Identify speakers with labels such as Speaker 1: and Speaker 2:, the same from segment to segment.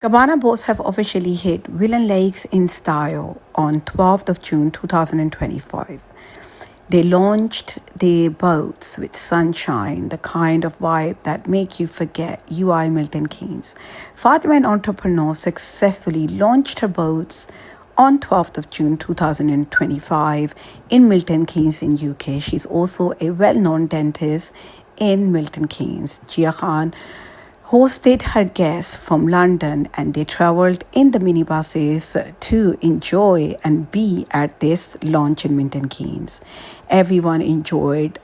Speaker 1: Cabana Boats have officially hit Willen Lakes in style on 12th of June 2025. They launched their boats with sunshine, the kind of vibe that make you forget you are in Milton Keynes. Fatima, an entrepreneur, successfully launched her boats on 12th of June 2025 in Milton Keynes in UK. She's also a well-known dentist in Milton Keynes. Jia Khan hosted her guests from London, and they traveled in the minibuses to enjoy and be at this launch in Milton Keynes. Everyone enjoyed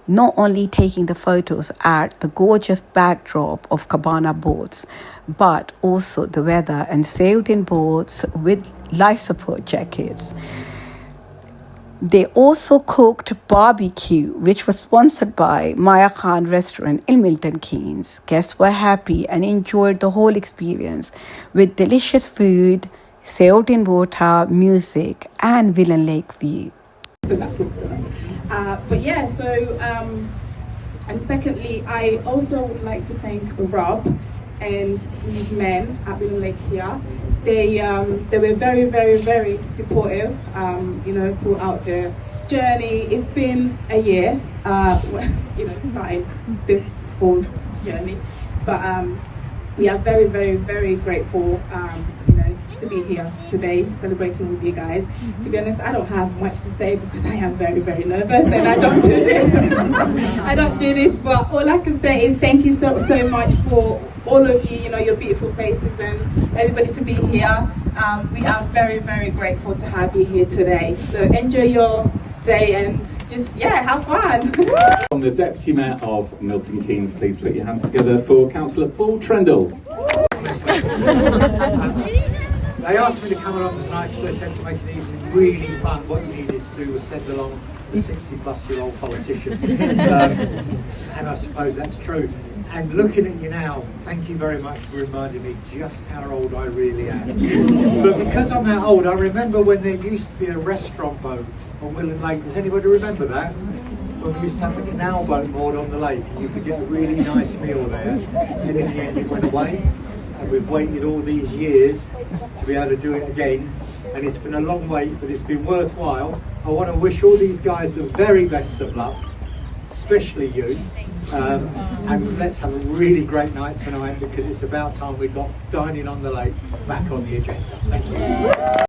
Speaker 1: not only taking the photos at the gorgeous backdrop of Cabana Boats, but also the weather and sailed in boats with life support jackets. They also cooked barbecue, which was sponsored by Jia Khan restaurant in Milton Keynes. Guests were happy and enjoyed the whole experience with delicious food, sailed in water, music, and Willen Lake view.
Speaker 2: And secondly, I also would like to thank Rob and his men at Willen Lake here. They were very, very, very supportive, throughout the journey. It's been a year, starting this whole journey. But we are very, very, very grateful, to be here today celebrating with you guys. To be honest, I don't have much to say because I am very, very nervous and I don't do this. But all I can say is thank you so much for all of you, your beautiful faces and everybody to be here. We are very, very grateful to have you here today. So enjoy your day and just, have fun.
Speaker 3: From the Deputy Mayor of Milton Keynes, please put your hands together for Councillor Paul Trendle.
Speaker 4: They asked me to come along tonight because they said to make it evening really fun. What you needed to do was send along the 60-plus-year-old politician. And I suppose that's true. And looking at you now, thank you very much for reminding me just how old I really am. But because I'm that old, I remember when there used to be a restaurant boat on Willen Lake. Does anybody remember that? When we used to have the canal boat moored on the lake, and you could get a really nice meal there. And in the end it went away. And we've waited all these years to be able to do it again, and it's been a long wait, but it's been worthwhile. I want to wish all these guys the very best of luck, especially you, and let's have a really great night tonight because it's about time we got dining on the lake back on the agenda. Thank you.